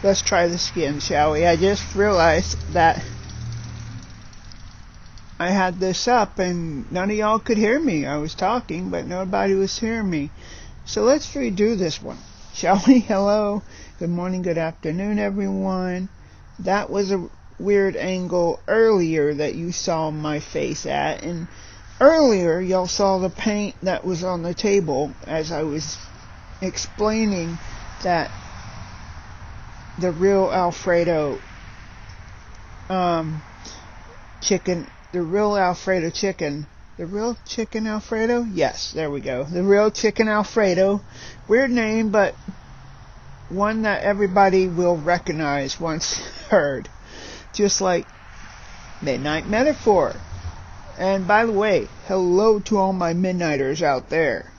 Let's try this again, shall we? I just realized that I had this up and none of y'all could hear me. I was talking, but nobody was hearing me. So let's redo this one, shall we? Hello, good morning, good afternoon, everyone. That was a weird angle earlier that you saw my face at, and earlier y'all saw the paint that was on the table as I was explaining that the real Alfredo chicken, the real chicken Alfredo? Yes, there we go. The real chicken Alfredo. Weird name, but one that everybody will recognize once heard. Just like Midnight Metaphor. And by the way, hello to all my midnighters out there.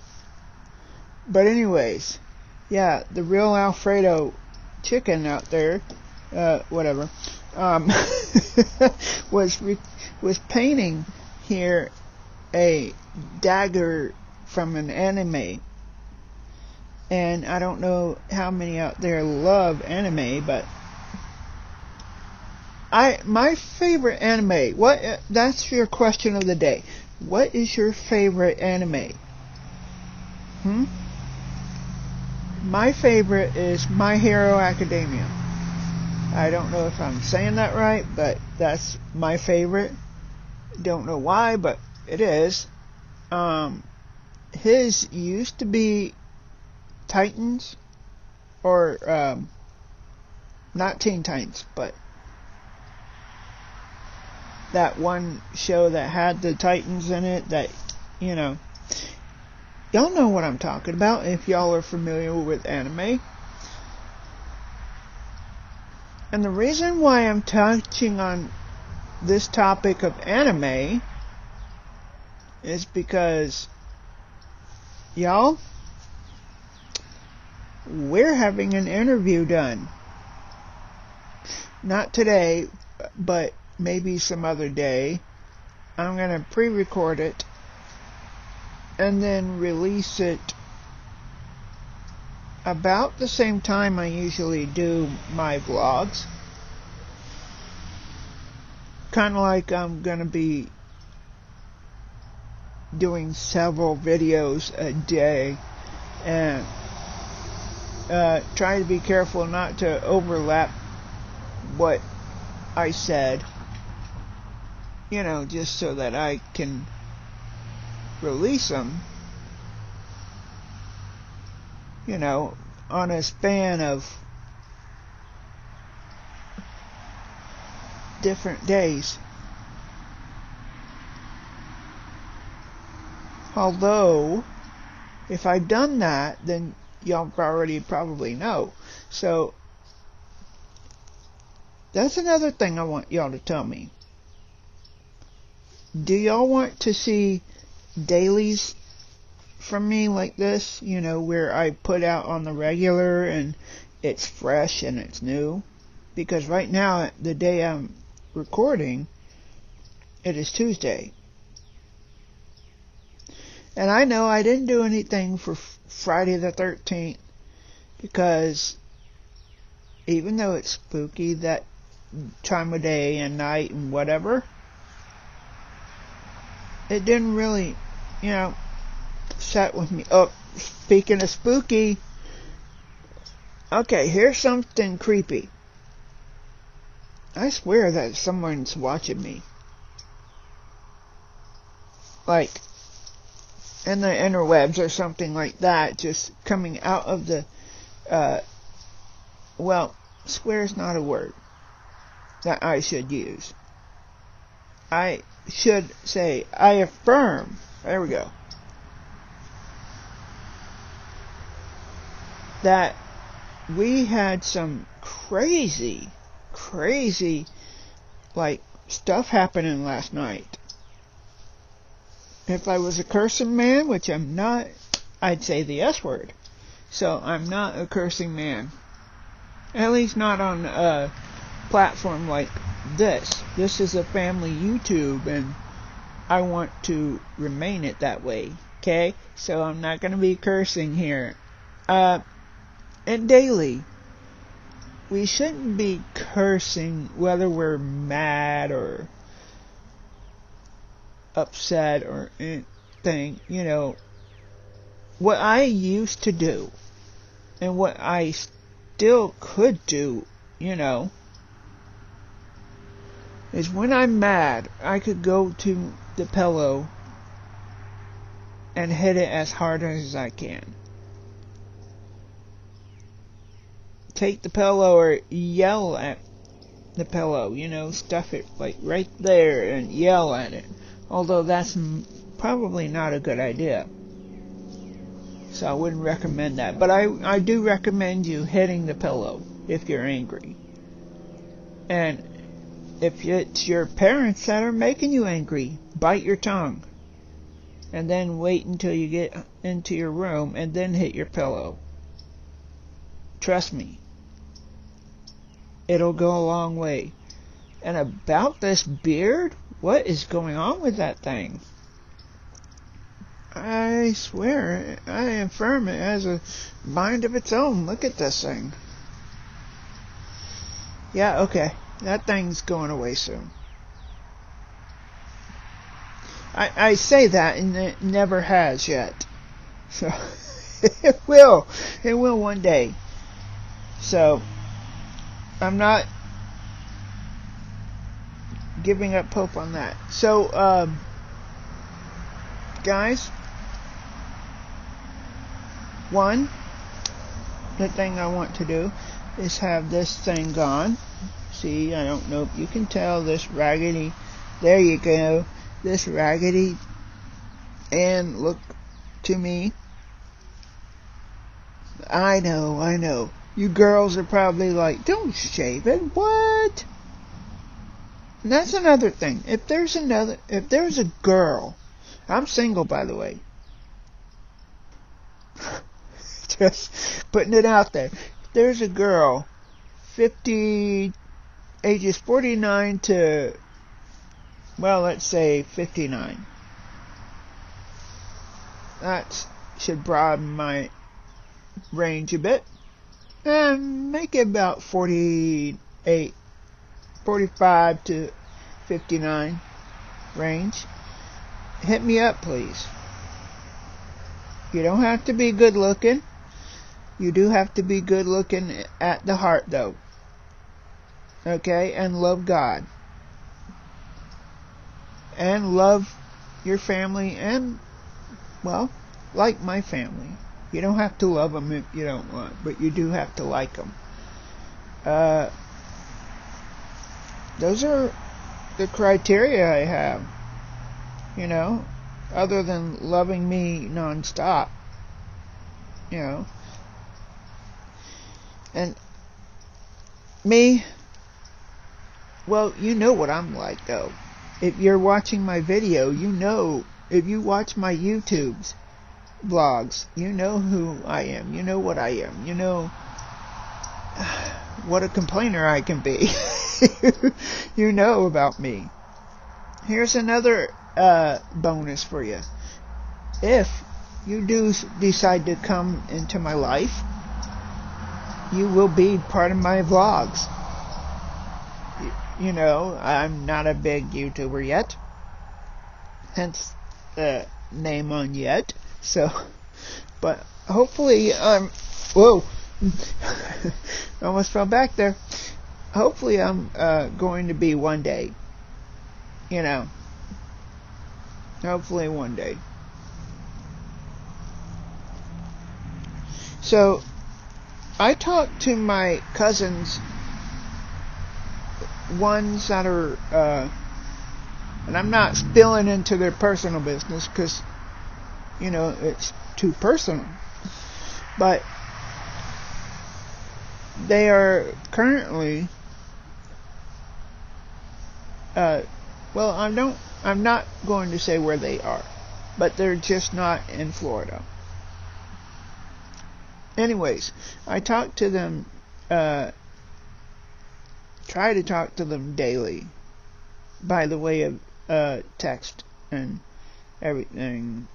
But anyways, yeah, the real Alfredo chicken out there, whatever, was painting here a dagger from an anime. And I don't know how many out there love anime, but my favorite anime, that's your question of the day. What is your favorite anime? My favorite is My Hero Academia. I don't know if I'm saying that right, but that's my favorite. Don't know why, but it is. His used to be Titans, or not Teen Titans, but that one show that had the Titans in it, that, you know, y'all know what I'm talking about if y'all are familiar with anime. And the reason why I'm touching on this topic of anime is because, y'all, we're having an interview done. Not today, but maybe some other day. I'm going to pre-record it and then release it about the same time I usually do my vlogs. Kind of like I'm going to be doing several videos a day, and try to be careful not to overlap what I said, you know, just so that I can release them, you know, on a span of different days. Although, if I've done that, then y'all already probably know. So, that's another thing I want y'all to tell me. Do y'all want to see dailies from me like this, you know, where I put out on the regular and it's fresh and it's new? Because right now, the day I'm recording, it is Tuesday. And I know I didn't do anything for Friday the 13th because even though it's spooky that time of day and night and whatever, it didn't really, you know, set with me. Oh, speaking of spooky, okay, here's something creepy. I swear that someone's watching me. Like, in the interwebs or something like that, just coming out of the, well, swear is not a word that I should use. I should say, I affirm, there we go, that we had some crazy, like, stuff happening last night. If I was a cursing man, which I'm not, I'd say the S word. So I'm not a cursing man. At least not on a platform like this. This is a family YouTube, and I want to remain it that way. Okay? So I'm not going to be cursing here. And daily, we shouldn't be cursing whether we're mad or upset or anything. You know, what I used to do and what I still could do, you know, is when I'm mad, I could go to the pillow and hit it as hard as I can. Take the pillow or yell at the pillow, you know, stuff it like right there and yell at it. Although that's probably not a good idea. So I wouldn't recommend that. But I do recommend you hitting the pillow if you're angry. And if it's your parents that are making you angry, bite your tongue. And then wait until you get into your room and then hit your pillow. Trust me. It'll go a long way. And about this beard, what is going on with that thing? I swear, I affirm it has a mind of its own. Look at this thing. Yeah, okay. That thing's going away soon. I say that and it never has yet. So, it will. It will one day. So, I'm not giving up hope on that. So, guys, the thing I want to do is have this thing gone. See, I don't know if you can tell this raggedy, there you go, this raggedy, and look to me. I know. You girls are probably like, don't shave it. What? And that's another thing. If there's a girl, I'm single by the way. Just putting it out there. If there's a girl, ages 49 to, well, let's say 59. That should broaden my range a bit. And make it about 45 to 59 range. Hit me up, please. You don't have to be good looking. You do have to be good looking at the heart, though. Okay? And love God. And love your family and, well, like my family. You don't have to love them if you don't want, but you do have to like them. Those are the criteria I have. You know, other than loving me nonstop. You know. And me, well, you know what I'm like, though. If you're watching my video, you know, if you watch my YouTube's vlogs, you know who I am. You know what I am. You know what a complainer I can be. You know about me. Here's another bonus for you. If you do decide to come into my life, you will be part of my vlogs. You know, I'm not a big YouTuber yet. Hence the name on yet. So, but hopefully whoa, almost fell back there. Hopefully I'm going to be one day. You know, hopefully one day. So, I talked to my cousins, ones that are, and I'm not spilling into their personal business because, you know, it's too personal. But they are currently, well, I'm not going to say where they are, but they're just not in Florida. Anyways, I talk to them, try to talk to them daily by the way of text and everything.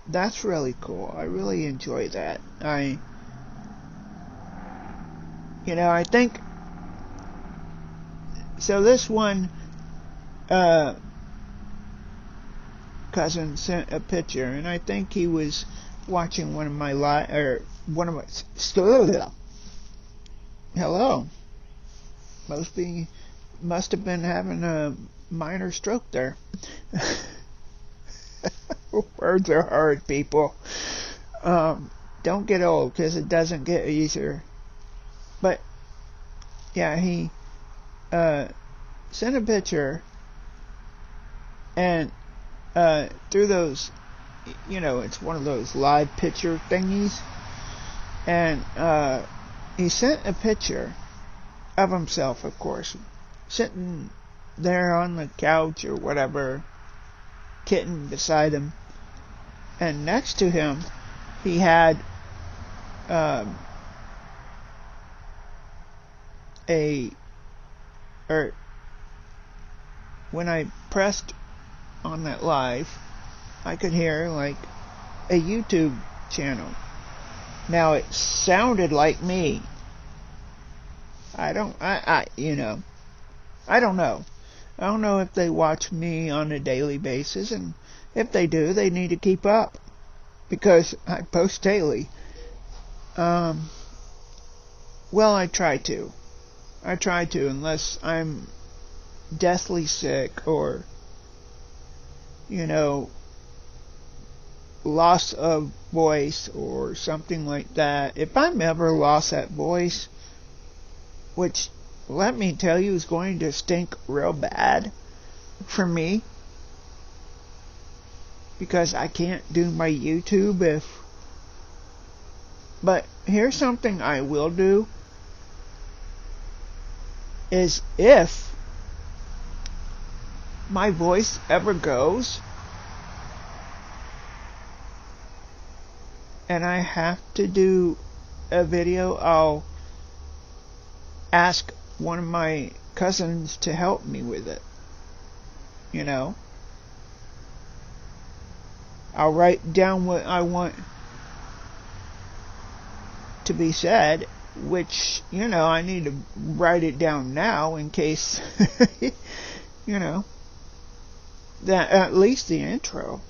That's really cool. I really enjoy that. I think So this one cousin sent a picture, and I think he was watching one of my hello. Must have been having a minor stroke there. Words are hard, people. Don't get old, because it doesn't get easier. But yeah, he sent a picture, and through those, it's one of those live picture thingies, and he sent a picture of himself, of course, sitting there on the couch or whatever, kitten beside him, and next to him he had when I pressed on that live, I could hear like a YouTube channel. Now it sounded like me. I don't know. I don't know if they watch me on a daily basis, and if they do, they need to keep up, because I post daily. Well, I try to, unless I'm deathly sick or, loss of voice or something like that. If I'm ever lost that voice, which, let me tell you, is going to stink real bad for me, because I can't do my YouTube but here's something I will do, is if my voice ever goes and I have to do a video, I'll ask one of my cousins to help me with it. I'll write down what I want to be said, which, I need to write it down now in case, that at least the intro.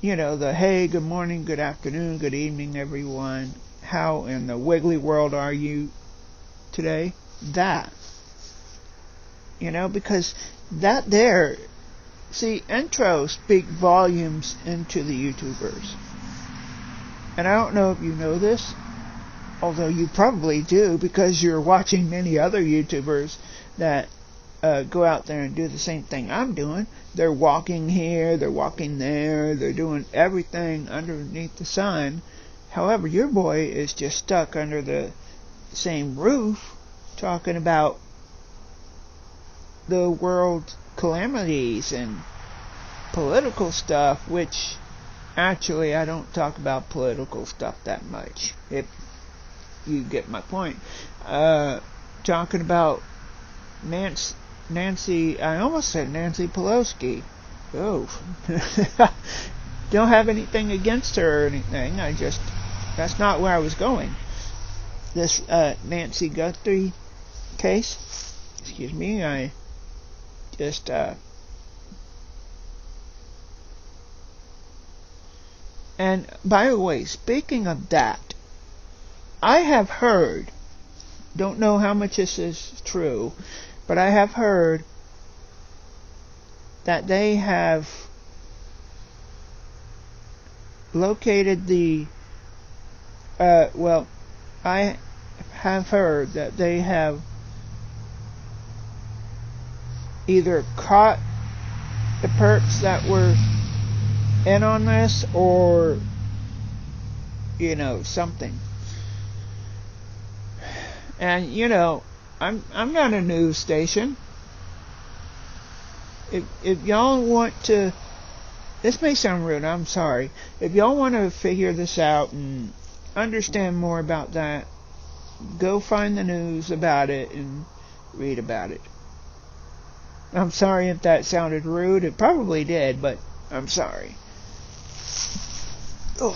The hey, good morning, good afternoon, good evening, everyone. How in the wiggly world are you today? That. Because that there, see, intros speak volumes into the YouTubers. And I don't know if you know this, although you probably do, because you're watching many other YouTubers that go out there and do the same thing I'm doing. They're walking here, they're walking there, they're doing everything underneath the sun. However, your boy is just stuck under the same roof talking about the world calamities and political stuff, which actually I don't talk about political stuff that much, if you get my point. Talking about Nancy, I almost said Nancy Pelosi. Oh. Don't have anything against her or anything, that's not where I was going. This Nancy Guthrie case, excuse me, I just and by the way, speaking of that, I have heard, don't know how much this is true, but I have heard that they have located the I have heard that they have either caught the perps that were in on this, or something. And I'm not a news station. If y'all want to, this may sound rude, I'm sorry. If y'all want to figure this out and understand more about that, go find the news about it and read about it. I'm sorry if that sounded rude. It probably did, but I'm sorry. Oh,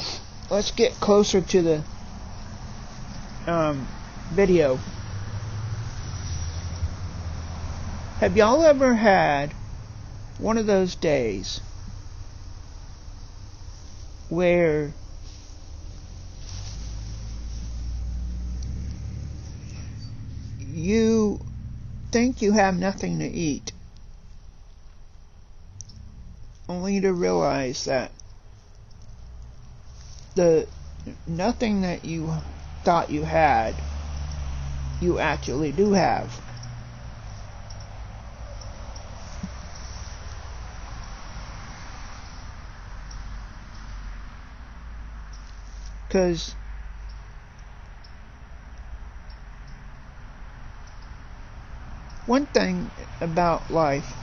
let's get closer to the video. Have y'all ever had one of those days where you think you have nothing to eat, only to realize that the nothing that you thought you had, you actually do have? Because one thing about life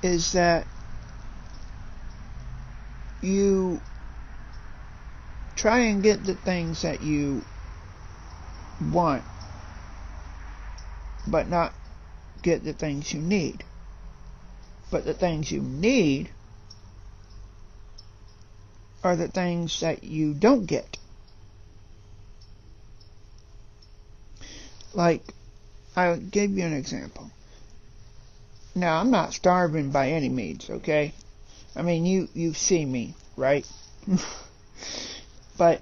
is that you try and get the things that you want, but not get the things you need. But the things you need are the things that you don't get. Like, I'll give you an example. Now, I'm not starving by any means, okay? I mean, you see me, right? But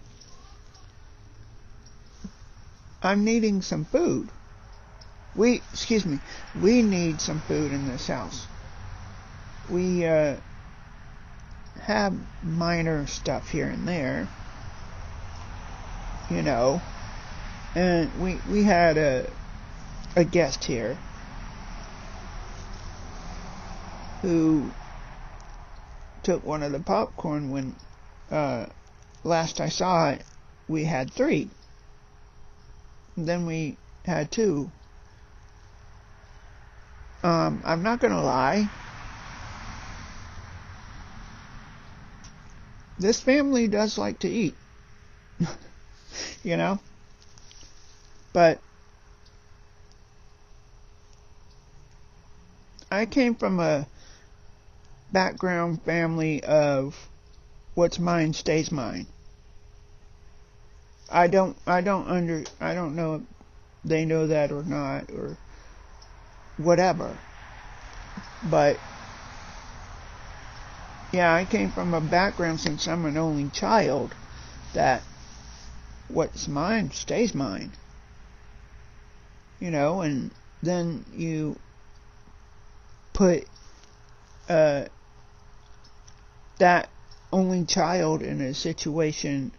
I'm needing some food. We need some food in this house. We have minor stuff here and there, you know, and we had a guest here who took one of the popcorn when last I saw it. We had 3. Then we had 2. I'm not gonna lie, this family does like to eat. You know? But I came from a background family of what's mine stays mine. I don't know if they know that or not or whatever. But yeah, I came from a background, since I'm an only child, that what's mine stays mine. You know, and then you put that only child in a situation,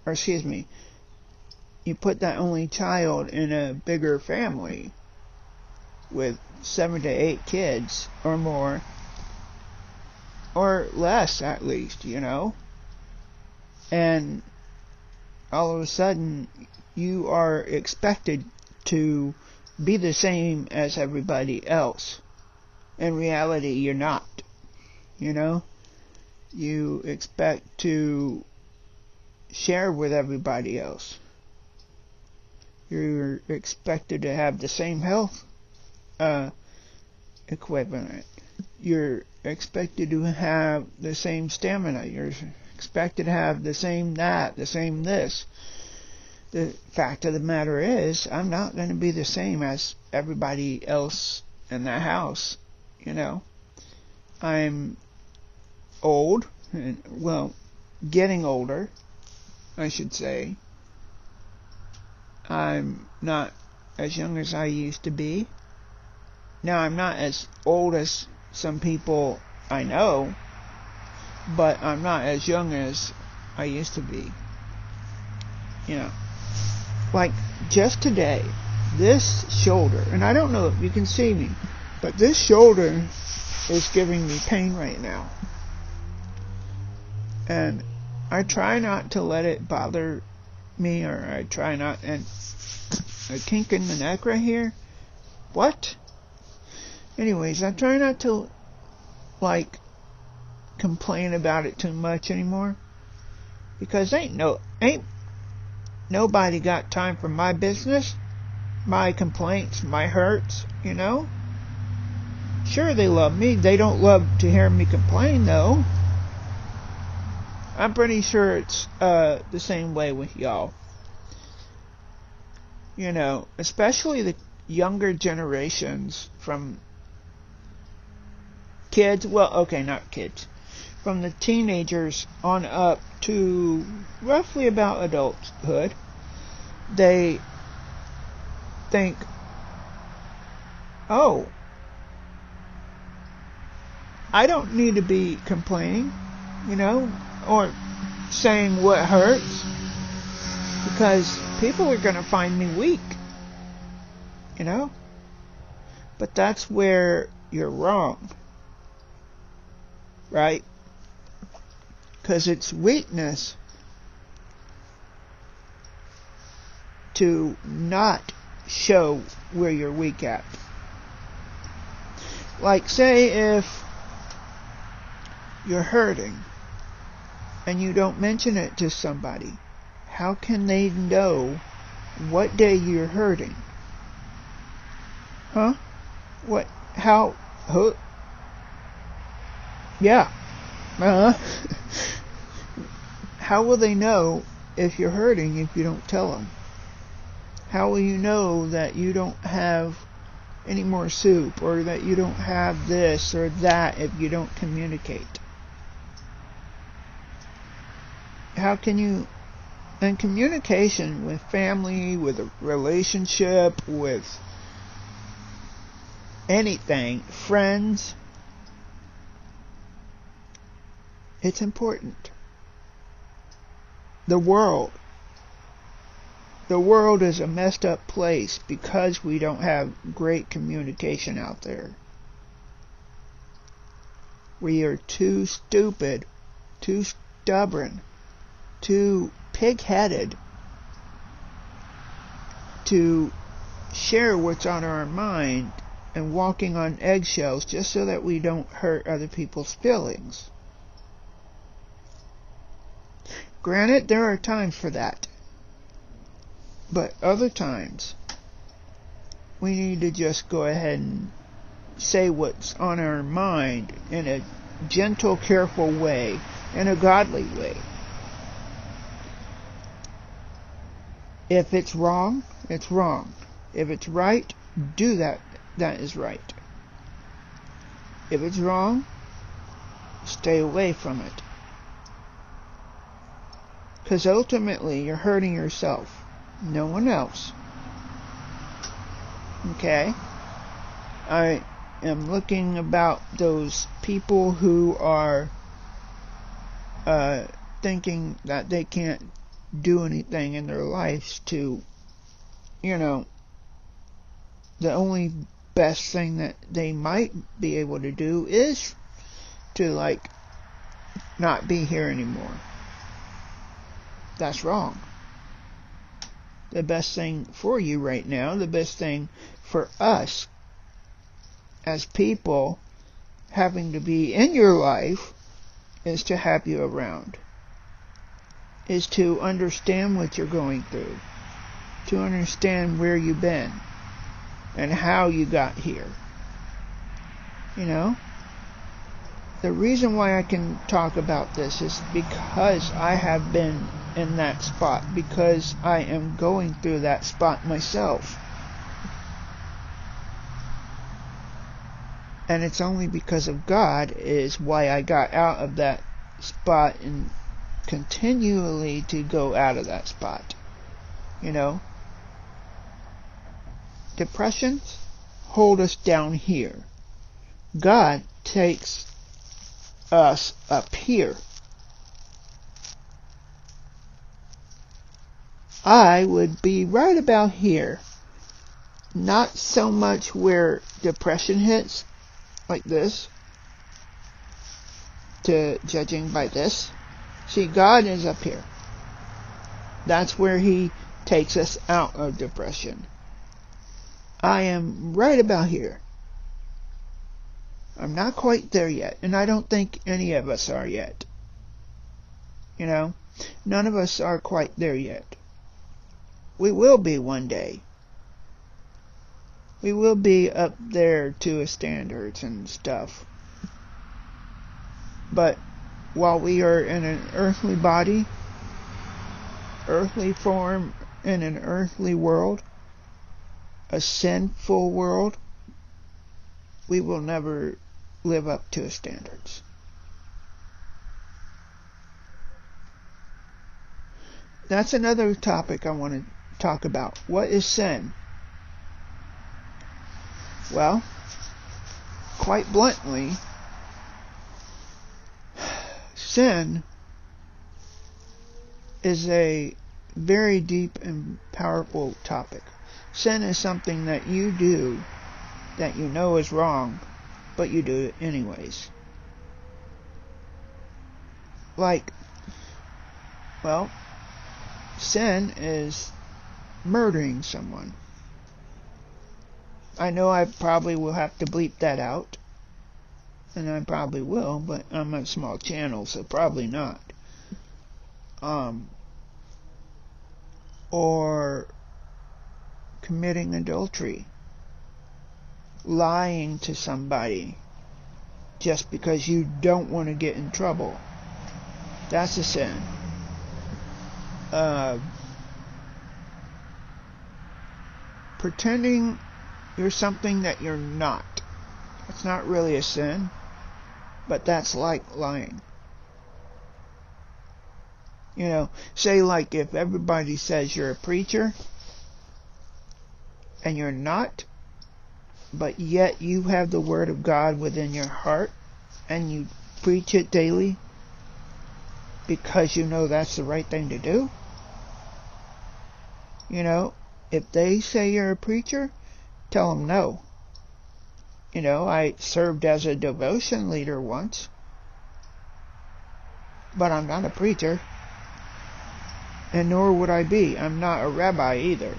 or you put that only child in a bigger family with 7 to 8 kids or more, or less at least, you know, and all of a sudden you are expected to be the same as everybody else. In reality, you're not, you know. You expect to share with everybody else. You're expected to have the same health equivalent. You're expected to have the same stamina. You're expected to have the same that, the same this. The fact of the matter is, I'm not going to be the same as everybody else in the house, you know. I'm old, and, well, getting older, I should say. I'm not as young as I used to be. Now, I'm not as old as some people I know, but I'm not as young as I used to be. You know, like just today, this shoulder, and I don't know if you can see me, but this shoulder is giving me pain right now. And I try not to let it bother me, or I try not, and a kink in the neck right here. What? Anyways, I try not to, like, complain about it too much anymore, because ain't nobody got time for my business, my complaints, my hurts, you know. Sure, they love me. They don't love to hear me complain, though. I'm pretty sure it's the same way with y'all. You know, especially younger generations, from kids, well, okay, not kids, from the teenagers on up to roughly about adulthood, they think, oh, I don't need to be complaining, or saying what hurts, because people are going to find me weak, But that's where you're wrong, right? Because it's weakness to not show where you're weak at. Like, say if you're hurting and you don't mention it to somebody, how can they know what day you're hurting? Huh? What? How? Huh? Yeah. How will they know if you're hurting if you don't tell them? How will you know that you don't have any more soup, or that you don't have this or that, if you don't communicate? How can you? And communication with family, with a relationship, with anything, friends, it's important. The world is a messed up place because we don't have great communication out there. We are too stupid, too stubborn, too pig-headed to share what's on our mind, and walking on eggshells just so that we don't hurt other people's feelings. Granted, there are times for that, but other times we need to just go ahead and say what's on our mind in a gentle, careful way, in a godly way. If it's wrong, it's wrong. If it's right, do that. That is right. If it's wrong, stay away from it. Because ultimately, you're hurting yourself. No one else. Okay? I am looking about those people who are thinking that they can't do anything in their lives to, the only best thing that they might be able to do is to, not be here anymore. That's wrong. The best thing for you right now, the best thing for us as people having to be in your life, is to have you around. Is to understand what you're going through. To understand where you've been. And how you got here. The reason why I can talk about this is because I have been in that spot. Because I am going through that spot myself. And it's only because of God is why I got out of that spot and continually to go out of that spot. Depressions hold us down here. God takes us up here. I would be right about here. Not so much where depression hits, like this, to judging by this. See, God is up here. That's where He takes us out of depression. I am right about here. I'm not quite there yet, and I don't think any of us are yet. None of us are quite there yet. We will be one day. We will be up there to a standards and stuff. But while we are in an earthly body, earthly form, in an earthly world, a sinful world, we will never live up to his standards. That's another topic I want to talk about. What is sin? Well, quite bluntly, sin is a very deep and powerful topic. Sin is something that you do that you know is wrong, but you do it anyways. Like, well, sin is murdering someone. I know I probably will have to bleep that out, and I probably will, but I'm a small channel, so probably not. Or committing adultery, lying to somebody just because you don't want to get in trouble. That's a sin. Pretending you're something that you're not. It's not really a sin, but that's like lying. You know, say like if everybody says you're a preacher and you're not, but yet you have the Word of God within your heart and you preach it daily because you know that's the right thing to do. You know, if they say you're a preacher, tell them no. You know, I served as a devotion leader once, but I'm not a preacher, and nor would I be. I'm not a rabbi either,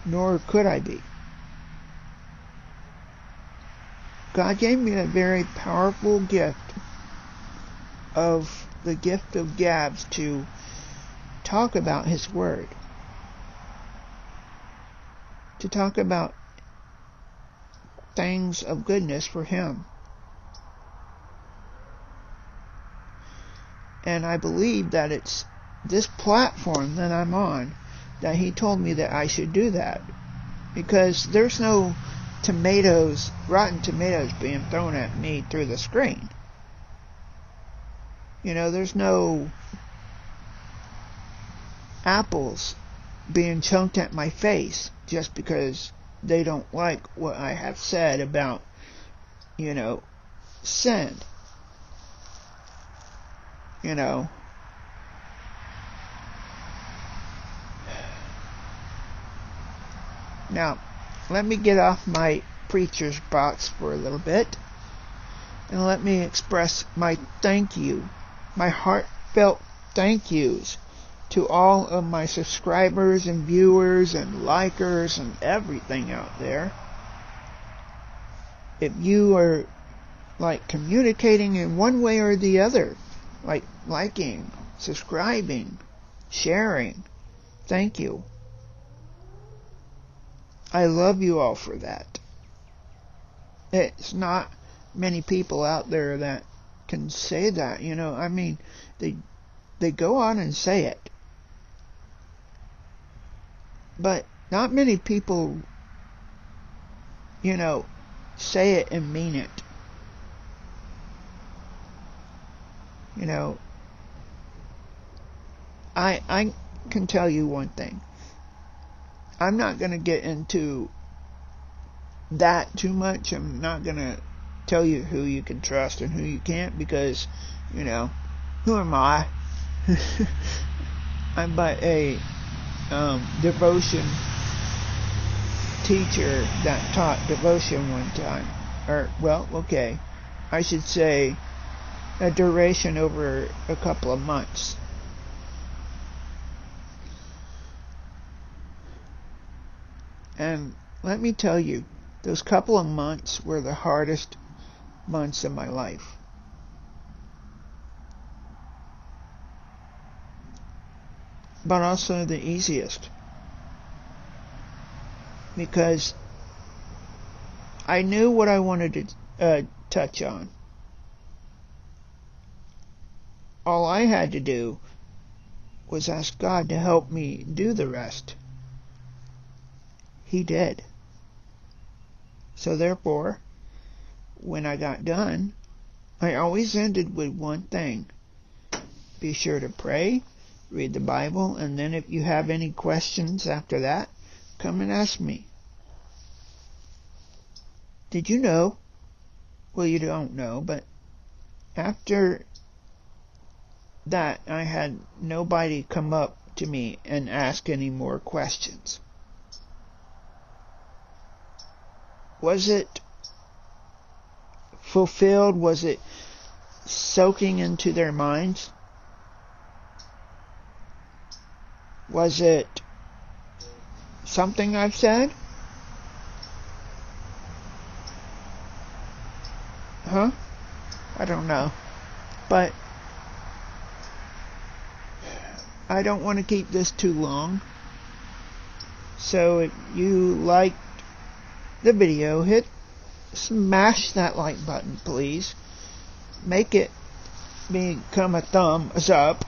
nor could I be. God gave me a very powerful gift of the gift of gabs to talk about His Word, to talk about things of goodness for Him. And I believe that it's this platform that I'm on that He told me that I should do that, because there's no rotten tomatoes being thrown at me through the screen. You know, there's no apples being chunked at my face just because they don't like what I have said about, you know, sin. You know, now let me get off my preacher's box for a little bit and let me express my thank you, my heartfelt thank yous to all of my subscribers and viewers and likers and everything out there. If you are like communicating in one way or the other, like liking, subscribing, sharing, thank you. I love you all for that. It's not many people out there that can say that, you know. I mean, they go on and say it, but not many people, you know, say it and mean it. You know, I can tell you one thing. I'm not going to get into that too much. I'm not going to tell you who you can trust and who you can't, because, you know, who am I? I'm but a devotion teacher that taught devotion one time. Or, well, okay, I should say a duration over a couple of months. And let me tell you, those couple of months were the hardest months of my life. But also the easiest. Because I knew what I wanted to touch on. All I had to do was ask God to help me do the rest. He did. So therefore, when I got done, I always ended with one thing. Be sure to pray, read the Bible, and then if you have any questions after that, come and ask me. Did you know? Well, you don't know, but after that, I had nobody come up to me and ask any more questions. Was it fulfilled? Was it soaking into their minds? Was it something I've said? Huh? I don't know. But I don't want to keep this too long. So if you liked the video, smash that like button, please. Make it become a thumbs up,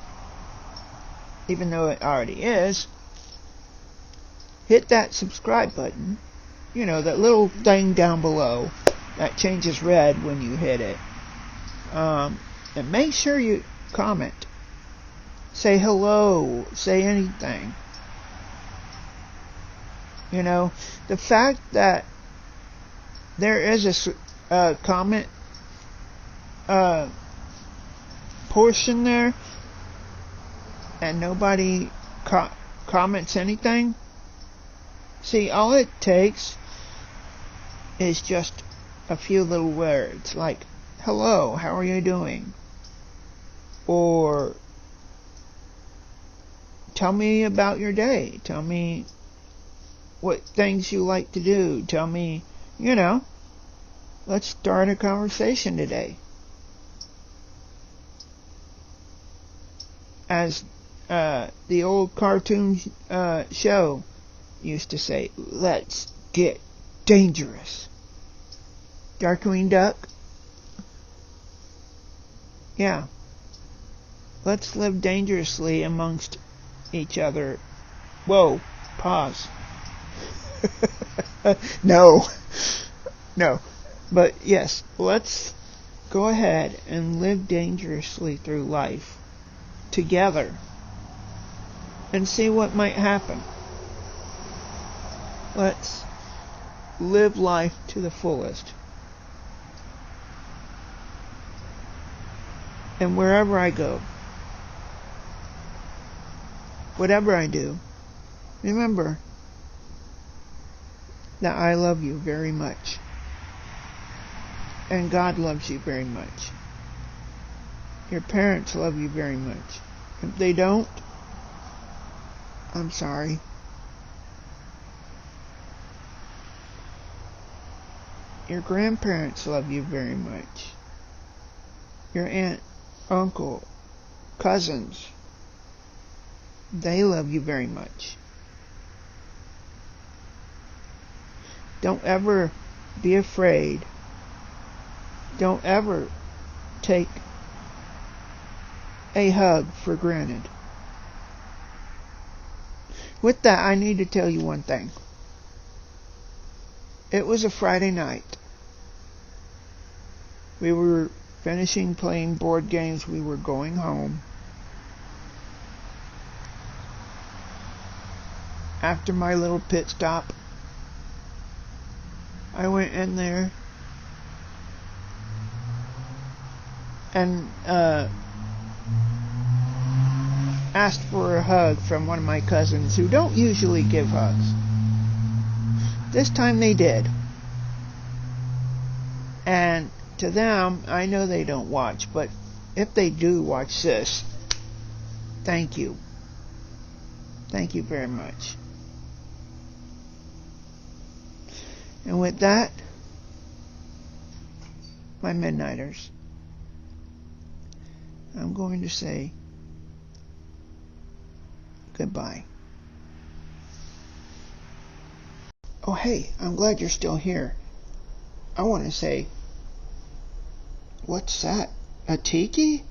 even though it already is. Hit that subscribe button, that little thing down below that changes red when you hit it. And make sure you comment. Say hello, say anything. The fact that there is a comment portion there and nobody comments anything. See, all it takes is just a few little words like, hello, how are you doing? Or tell me about your day. Tell me what things you like to do. Tell me, let's start a conversation today. As the old cartoon show used to say, let's get dangerous. Darkwing Duck? Yeah. Let's live dangerously amongst each other. Whoa, pause. No. But yes, let's go ahead and live dangerously through life together and see what might happen. Let's live life to the fullest. And wherever I go, whatever I do, remember that I love you very much. And God loves you very much. Your parents love you very much. If they don't, I'm sorry. Your grandparents love you very much. Your aunt, uncle, cousins, they love you very much. Don't ever be afraid. Don't ever take a hug for granted. With that, I need to tell you one thing. It was a Friday night. We were finishing playing board games. We were going home. After my little pit stop, I went in there and asked for a hug from one of my cousins who don't usually give hugs. This time they did. And to them, I know they don't watch, but if they do watch this, thank you. Thank you very much. And with that, my Midnighters, I'm going to say goodbye. Oh, hey, I'm glad you're still here. I want to say, what's that? A tiki?